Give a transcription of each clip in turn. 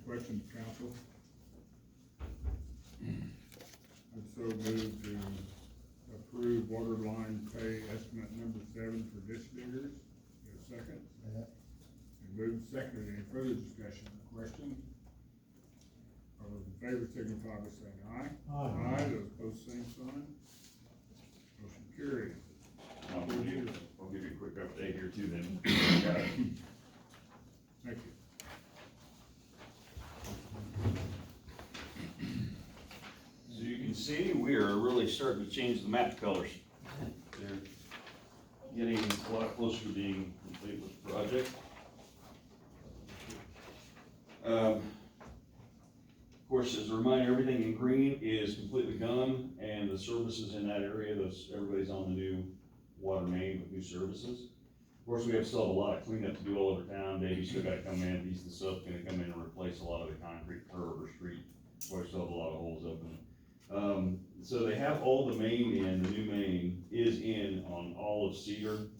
questions, council? I'd so move to approve water line pay estimate number 7 for ditch diggers. Get a second? Yeah. And moved seconded. Any further discussion or questions? All those in favor signify by saying aye. Aye. Aye, those opposed, same sign. Motion carried. I'll give you a quick update here too then. Thank you. So you can see, we are really starting to change the map colors. They're getting a lot closer to being complete with the project. Of course, as a reminder, everything in green is completely done, and the services in that area, everybody's on the new water main with new services. Of course, we still have a lot of cleanup to do all over town. Davey's still gotta come in, he's the sub, gonna come in and replace a lot of the concrete curb or street, where we still have a lot of holes open. So they have all the main in, the new main is in on all of Cedar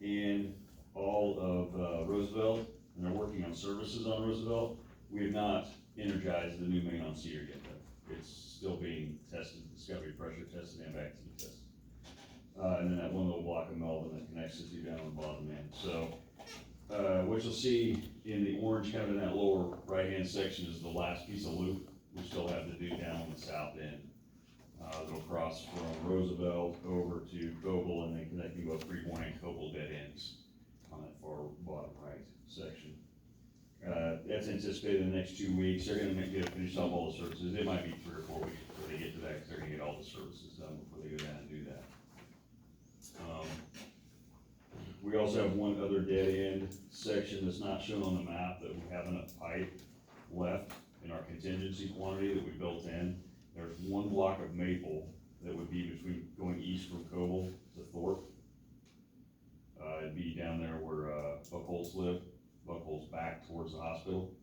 and all of Roosevelt, and they're working on services on Roosevelt. We have not energized the new main on Cedar yet, though. It's still being tested, discovery pressure tested and vaccine tested. And then that one little block of Melvin that connects the two down on the bottom end. So, what you'll see in the orange, kind of in that lower right-hand section, is the last piece of loop we still have to do down on the south end. It'll cross from Roosevelt over to Coble and then connecting both Freeborn and Coble dead ends on that far bottom right section. That's anticipated in the next 2 weeks. They're gonna finish off all the services. It might be 3 or 4 weeks before they get to that, because they're gonna get all the services done before they go down and do that. We also have one other dead end section that's not shown on the map that we have enough pipe left in our contingency quantity that we built in. There's one block of maple that would be between going east from Coble to Thorpe. It'd be down there where Buckholes live. Buckholes back towards the hospital.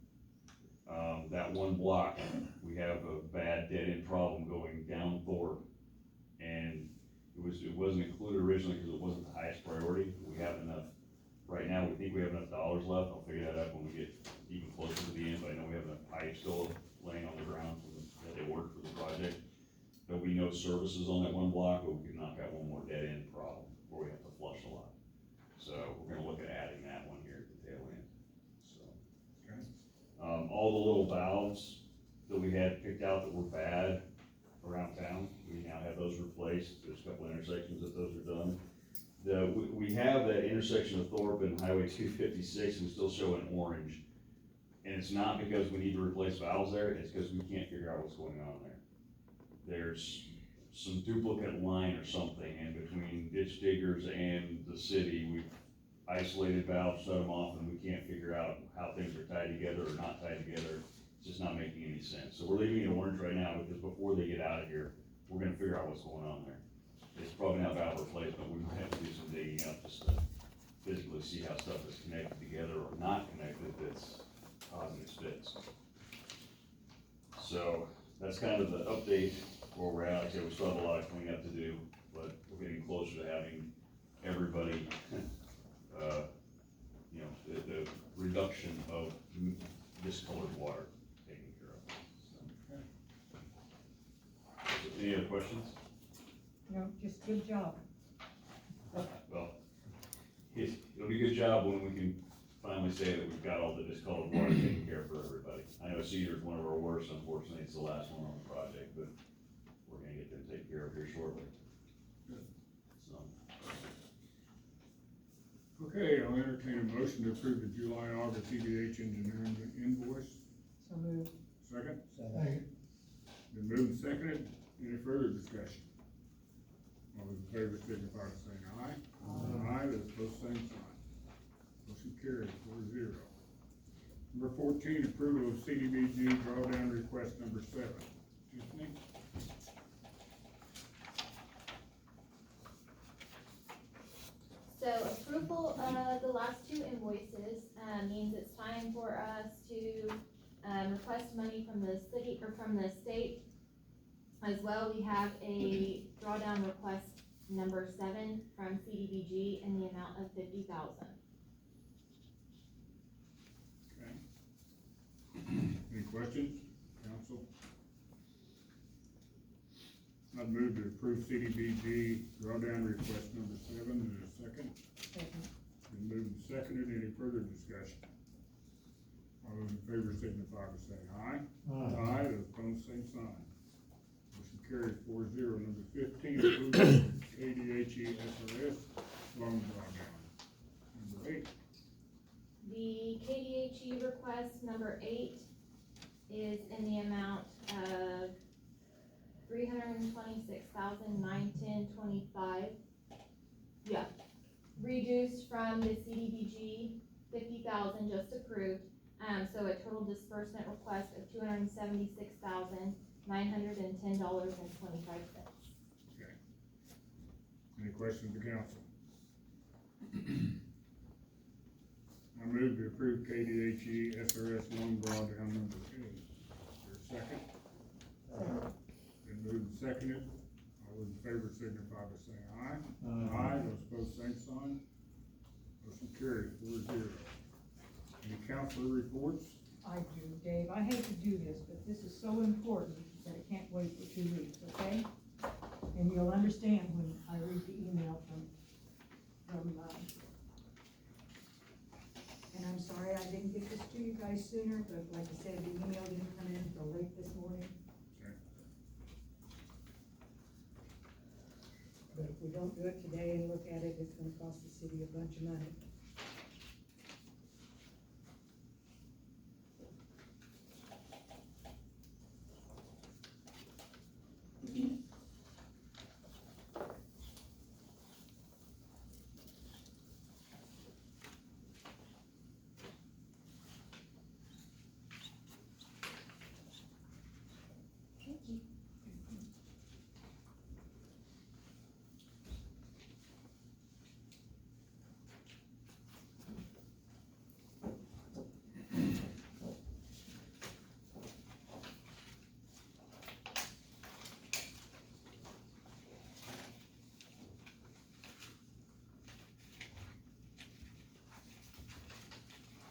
That one block, we have a bad dead end problem going down Thorpe, and it wasn't included originally because it wasn't the highest priority. We have enough, right now we think we have enough dollars left. I'll figure that out when we get even closer to the end, but I know we have enough pipe still laying on the ground that they ordered for the project. There'll be no services on that one block, but we can knock out one more dead end problem where we have to flush a lot. So we're gonna look at adding that one here at the tail end, so. Okay. All the little valves that we had picked out that were bad around town, we now have those replaced. There's a couple intersections that those are done. We have that intersection of Thorpe and Highway 256, we still show an orange. And it's not because we need to replace valves there, it's because we can't figure out what's going on there. There's some duplicate line or something in between ditch diggers and the city. We've isolated valves, shut them off, and we can't figure out how things are tied together or not tied together. It's just not making any sense. So we're leaving it orange right now, because before they get out of here, we're gonna figure out what's going on there. It's probably not valve replacement, we might have to do some digging up just to physically see how stuff is connected together or not connected that's causing its fits. So that's kind of the update where we're at. Like I said, we still have a lot of cleanup to do, but we're getting closer to having everybody, the reduction of discolored water taken care of. So, any other questions? No, just good job. Well, it'll be a good job when we can finally say that we've got all the discolored water taken care of for everybody. I know Cedar's one of our worst, unfortunately, it's the last one on the project, but we're gonna get them taken care of here shortly. So, Okay, I'll entertain a motion to approve the July-August EDH engineering invoice. So moved. Second? Second. Been moved and seconded. Any further discussion? All those in favor signify by saying aye. Aye, those opposed, same sign. Motion carried 4-0. Number 14, approval of CDBG drawdown request number 7. Tiffany? So approval of the last 2 invoices, means it's time for us to, request money from the city, or from the state. As well, we have a drawdown request number 7 from CDBG in the amount of $50,000. Okay. Any questions, council? I'd move to approve CDBG drawdown request number 7 in a second. Second. Been moved and seconded, any further discussion? All those in favor signify by saying aye. Aye, those opposed, same sign. Motion carries 4-0. Number 15, approval of KDHE SRS loan drawdown. Number 8, The KDHE request number 8 is in the amount of $326,910.25. Yeah, reduced from the CDBG 50,000 just approved. So a total disbursement request of $276,910.25. any questions of the council? I move to approve KDHE SRS loan drawdown number 8. Is there a second? Been moved and seconded. All those in favor signify by saying aye. Aye, those opposed, same sign. Motion carries 4-0. Any council reports? I do, Dave. I hate to do this, but this is so important that it can't wait for 2 weeks, okay? And you'll understand when I read the email from, and I'm sorry I didn't get this to you guys sooner, but like I said, the email didn't come in until late this morning. Okay. But if we don't do it today and look at it, it's gonna cost the city a bunch of money. Thank you.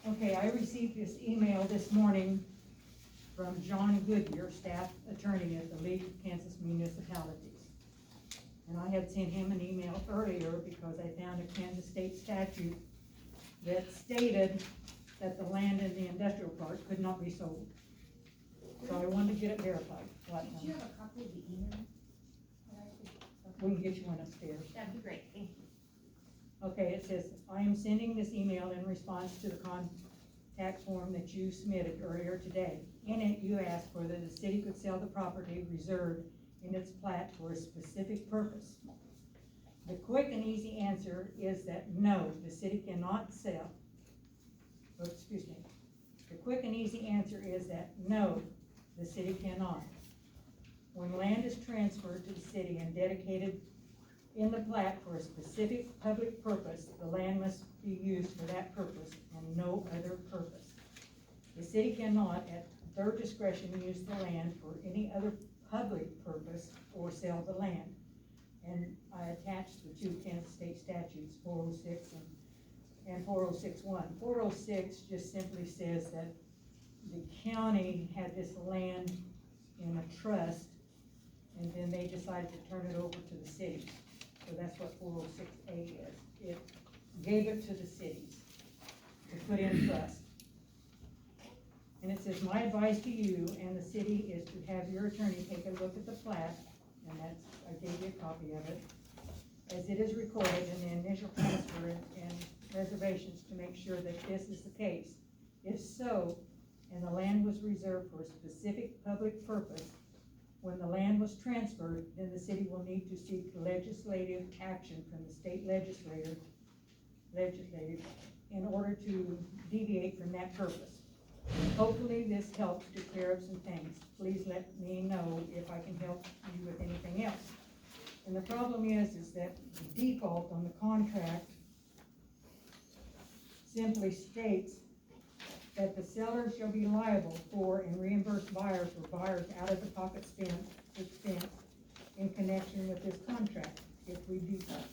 Okay, I received this email this morning from John Goodyear, staff attorney at the League of Kansas Municipalities. And I had sent him an email earlier because I found a Kansas state statute that stated that the land in the industrial park could not be sold. So I wanted to get it verified. Did you have a copy of the email? We can get you one upstairs. That'd be great, thank you. Okay, it says, I am sending this email in response to the contact form that you submitted earlier today. In it, you asked whether the city could sell the property reserved in its plat for a specific purpose. The quick and easy answer is that no, the city cannot sell. Oh, excuse me. The quick and easy answer is that no, the city cannot. When land is transferred to the city and dedicated in the plat for a specific public purpose, the land must be used for that purpose and no other purpose. The city cannot, at their discretion, use the land for any other public purpose or sell the land. And I attached the 2 Kansas state statutes, 406 and 406-1. 406 just simply says that the county had this land in a trust, and then they decided to turn it over to the cities. So that's what 406A is. It gave it to the cities to put in trust. And it says, my advice to you and the city is to have your attorney take a look at the plat, and that's, I gave you a copy of it, as it is recorded in the initial transfer and reservations to make sure that this is the case. If so, and the land was reserved for a specific public purpose, when the land was transferred, then the city will need to seek legislative action from the state legislative in order to deviate from that purpose. Hopefully this helps to clear up some things. Please let me know if I can help you with anything else. And the problem is that the default on the contract simply states that the seller shall be liable for and reimburse buyers for buyers out-of-the-pocket expense in connection with this contract, if we do that.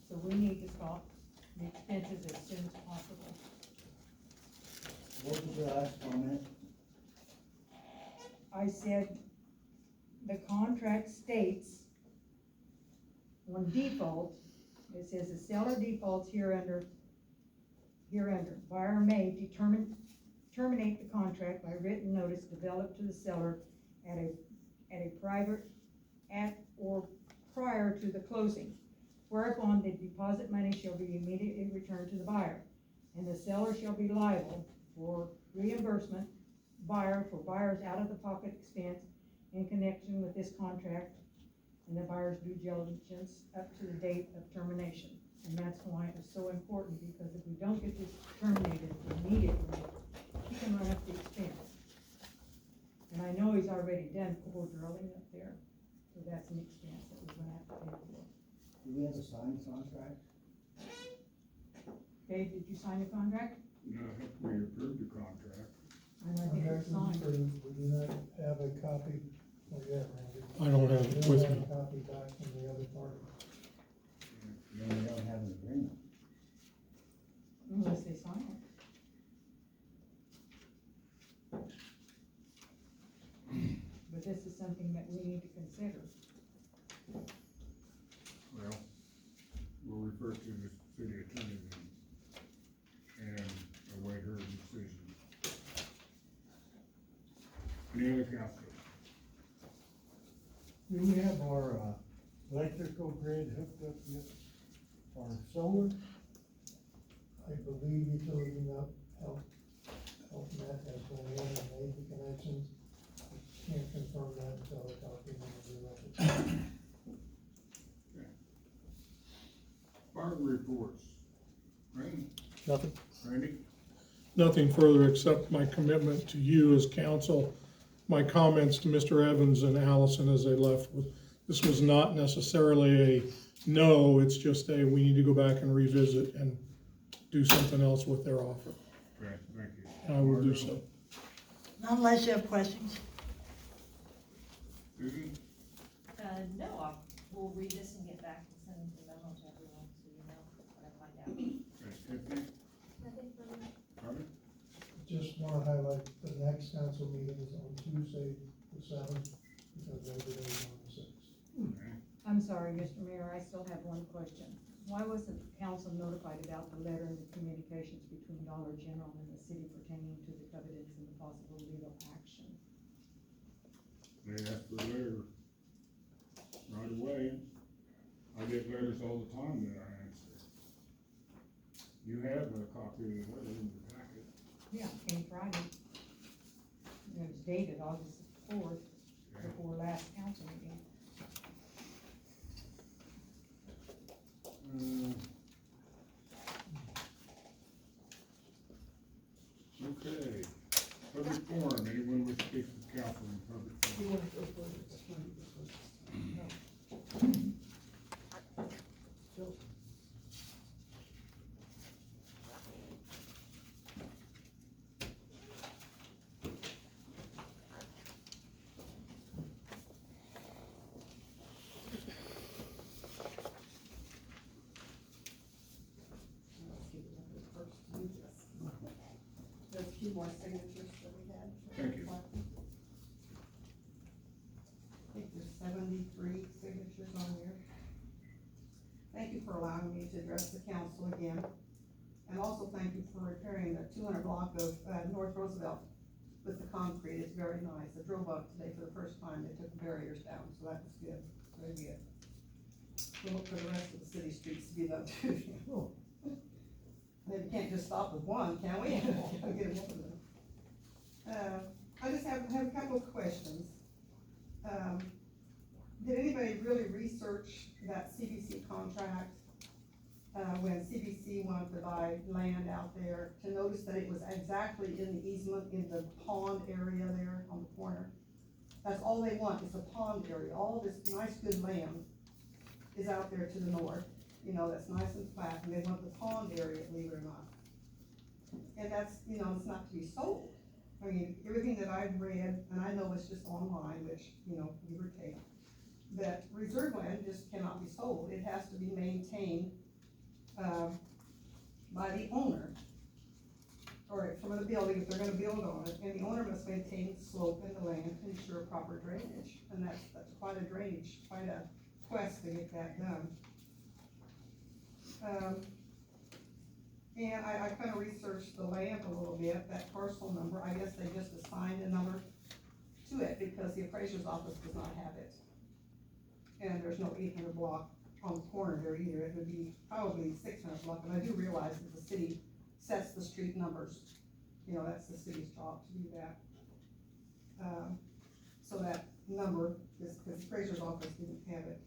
So we need to stop the expenses as soon as possible. What was the last comment? states on default, it says the seller defaults hereunder, buyer may terminate the contract by written notice developed to the seller at a private, or prior to the closing, whereupon the deposit money shall be immediately returned to the buyer, and the seller shall be liable for reimbursement buyer for buyer's out-of-the-pocket expense in connection with this contract and the buyer's due diligence up to the date of termination. And that's why it was so important, because if we don't get this terminated immediately, he can run up the expense. And I know he's already done core drilling up there, so that's an expense that we're gonna have to pay for. Do we have a signed contract? Dave, did you sign the contract? No, I think we approved the contract. And I think it's signed. We do not have a copy, or yet, Randy. I don't have it with We me. don't have a copy back from the other party. Then we don't have an agreement. Unless they sign it. But this is something that we need to consider. Well, we'll refer to the city attorney then, and await her decision. Any other council? Do we have our, electrical grid hooked up yet? Our solar? I believe utility help net has been in and made the connections. Can't confirm that until I talk to them on the electric. Department reports. Nothing. Randy? Nothing further except my commitment to you as council, my comments to Mr. Evans and Allison as they left. This was not necessarily a no, it's just a, we need to go back and revisit and do something else with their offer. Okay, thank you. And I will do so. Not unless you have questions. Susan? No, we'll read this and get back and send the memo to everyone, so you know what I find out. Okay, Tiffany? Nothing from me. Carmen? Just wanna highlight, the next council meeting is on Tuesday, the seventh, because Labor Day is on the sixth. Okay. I'm sorry, Mr. Mayor, I still have one question. Why wasn't the council notified about the letter and the communications between Dollar General and the city pertaining to the covenants and the possible legal action? They asked for a letter right away. I get letters all the time that I answer. You have a copy of the letter in your packet. Yeah, came Friday. And it was dated August 4th, before last council meeting. Okay, public forum, anyone wish to speak to the council in public forum? There's a few more signatures that we had. Thank you. I think there's 73 signatures on here. Thank you for allowing me to address the council again. And also thank you for repairing the 200 block of North Roosevelt with the concrete. It's very nice. I drove up today for the first time. They took the barriers down, so that was good, very good. We'll look for the rest of the city streets to be done too. Maybe we can't just stop with one, can we? Gotta get them over them. I just have a couple of questions. Did anybody really research that CBC contract? When CBC wanted to buy land out there, to notice that it was exactly in the easement in the pond area there on the corner? That's all they want, is a pond area. All this nice, good land is out there to the north, you know, that's nice and flat, and they want the pond area, believe it or not. And that's, you know, it's not to be sold. I mean, everything that I've read, and I know it's just online, which, you know, give or take, that reserve land just cannot be sold. It has to be maintained by the owner. or from the building, if they're gonna build on it, and the owner must maintain the slope in the land to ensure proper drainage, and that's quite a drainage, quite a quest to get that done. And I kinda researched the land a little bit, that parcel number, I guess they just assigned a number to it, because the appraiser's office does not have it. And there's no 800 block on the corner there either, it would be probably 600 block, and I do realize that the city sets the street numbers. You know, that's the city's job to do that. So that number is, because the appraiser's office didn't have it.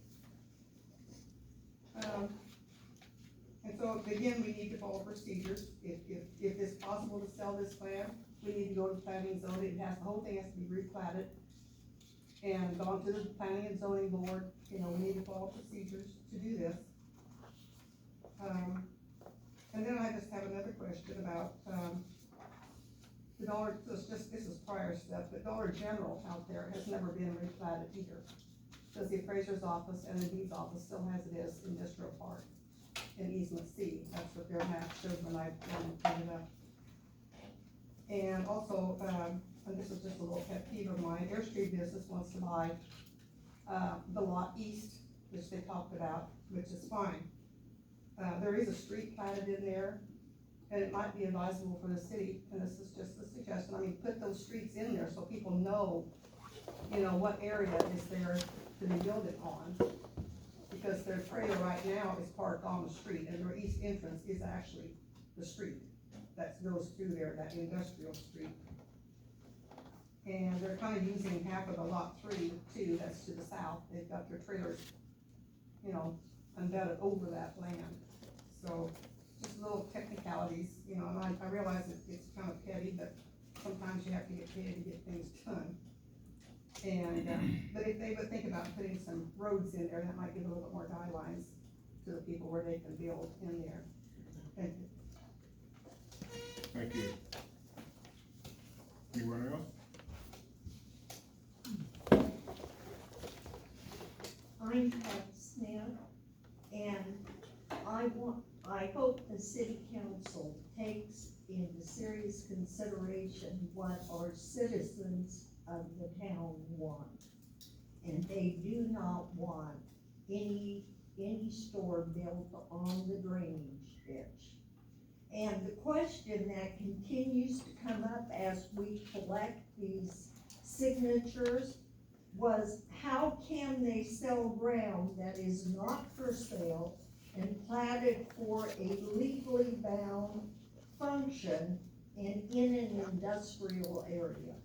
And so again, we need to follow procedures. If it's possible to sell this land, we need to go to planning and zoning. The whole thing has to be replatted and gone to the planning and zoning board. You know, we need to follow procedures to do this. And then I just have another question about, the Dollar, this is prior stuff, but Dollar General out there has never been replatted either. Because the appraiser's office and the deeds office still has it as industrial park in easement C. That's what their map shows when I put it up. And also, and this is just a little pet peeve of mine, Airstream Business wants to buy, the lot east, which they talked about, which is fine. There is a street platted in there, and it might be advisable for the city, and this is just a suggestion, I mean, put those streets in there so people know, you know, what area is there to be building on. Because their trailer right now is parked on the street, and their east entrance is actually the street that goes through there, that industrial street. And they're kind of using half of the lot 3 too, that's to the south, they've got their trailers, you know, embedded over that land. So, just little technicalities, you know, and I realize it's kind of petty, but sometimes you have to get paid to get things done. And, but if they would think about putting some roads in there, that might give a little bit more guidelines to the people where they can build in there. Thank you. Thank you. Anyone else? I'm Pat Smith, and I hope the city council takes into serious consideration what our citizens of the town want. And they do not want any store built on the drainage ditch. And the question that continues to come up as we collect these signatures was, how can they sell ground that is not for sale and platted for a legally bound function and in an industrial area?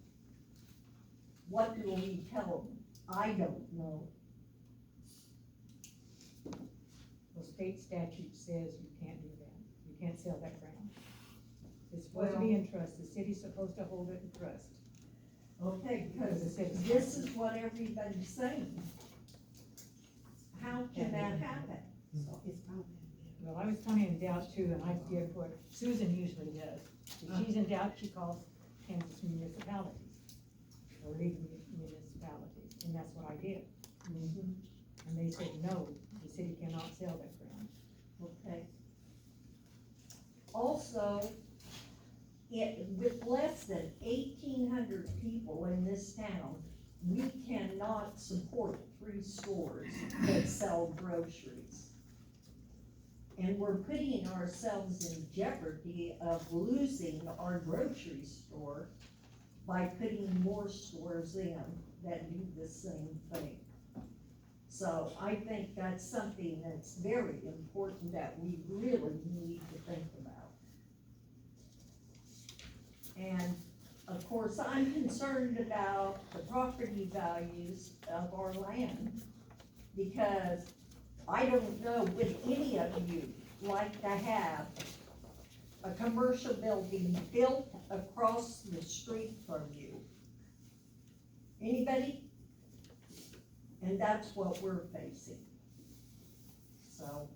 What do we tell them? I don't know. The state statute says you can't do that, you can't sell that ground. It's supposed to be in trust, the city's supposed to hold it in trust. Okay, because this is what everybody's saying. How can that happen? Well, I was kinda in doubt too, and I did what Susan usually does. If she's in doubt, she calls Kansas municipalities, or legal municipalities, and that's what I did. And they said, no, the city cannot sell that ground. Okay. Also, with less than 1,800 people in this town, we cannot support 3 stores that sell groceries. And we're putting ourselves in jeopardy of losing our grocery store by putting more stores in that do the same thing. So I think that's something that's very important that we really need to think about. And of course, I'm concerned about the property values of our land, because I don't know, would any of you like to have a commercial building built across the street from you? Anybody? And that's what we're facing. So,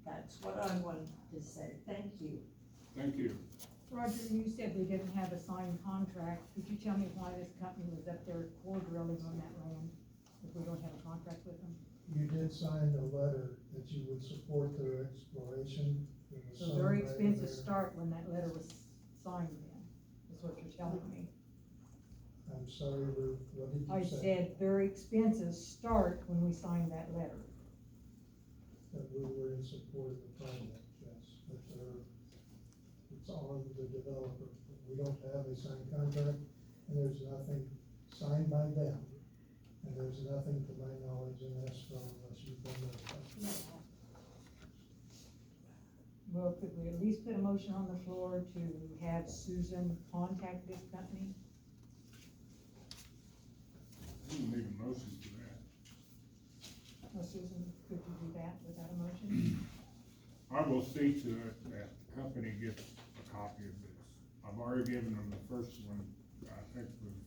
that's what I wanted to say. Thank you. Thank you. Roger, you said we didn't have a signed contract. Could you tell me why this company was up there core drilling on that land if we don't have a contract with them? You did sign a letter that you would support their exploration. It was So their Signed by the expenses mayor. start when that letter was signed then, is what you're telling me. I'm sorry, Ruth, what did I you say? said their expenses start when we sign that letter. That we were in support of the project, yes, but it's on the developer. We don't have a signed contract, and there's nothing signed by them. And there's nothing, to my knowledge, in escrow unless you've been notified. Well, could we at least put a motion on the floor to have Susan contact this company? I don't need a motion for that. Well, Susan, could you do that without a motion? I will see to it that the company gets a copy of this. I've already given them the first one, I think was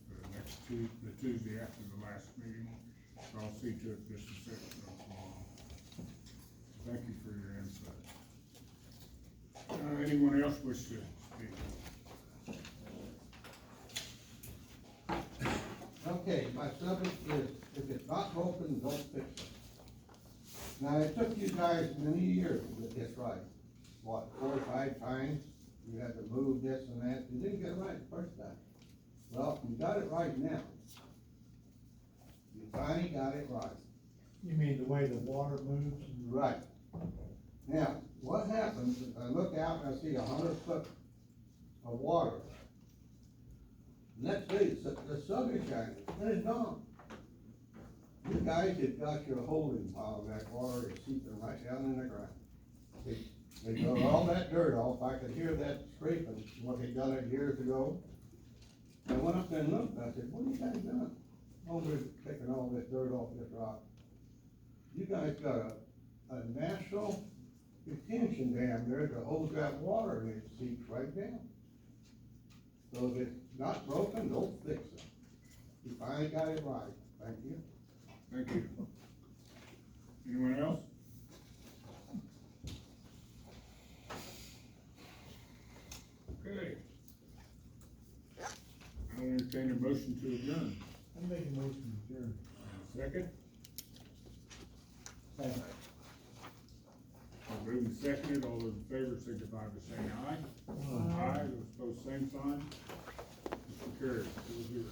the Tuesday after the last meeting. So I'll see to it this is it. Thank you for your input. Anyone else wish to speak? Okay, my subject is, if it's not broken, don't fix it. Now, it took you guys many years to get this right. What, 4 or 5 times? You had to move this and that, you didn't get it right the first time. Well, you got it right now. You finally got it right. You mean the way the water moves? Right. Now, what happens if I look out and I see 100 foot of water? Next day, the sun is shining, and it's gone. You guys have got your holding pile of that water is seeping right down in the ground. They dug all that dirt off, I could hear that scraping, what they done it years ago. I went up there and looked, I said, what are you guys doing? Oh, we're taking all this dirt off this rock. You guys got a national retention dam there to hold that water and it seeps right down. So if it's not broken, don't fix it. You finally got it right, thank you. Thank you. Anyone else? Okay. I'll entertain a motion to adjourn. I'm making a motion to adjourn. Second? Second. All moved and seconded, all those in favor signify by saying aye. Aye, those opposed, same sign. Motion carries, 4-0.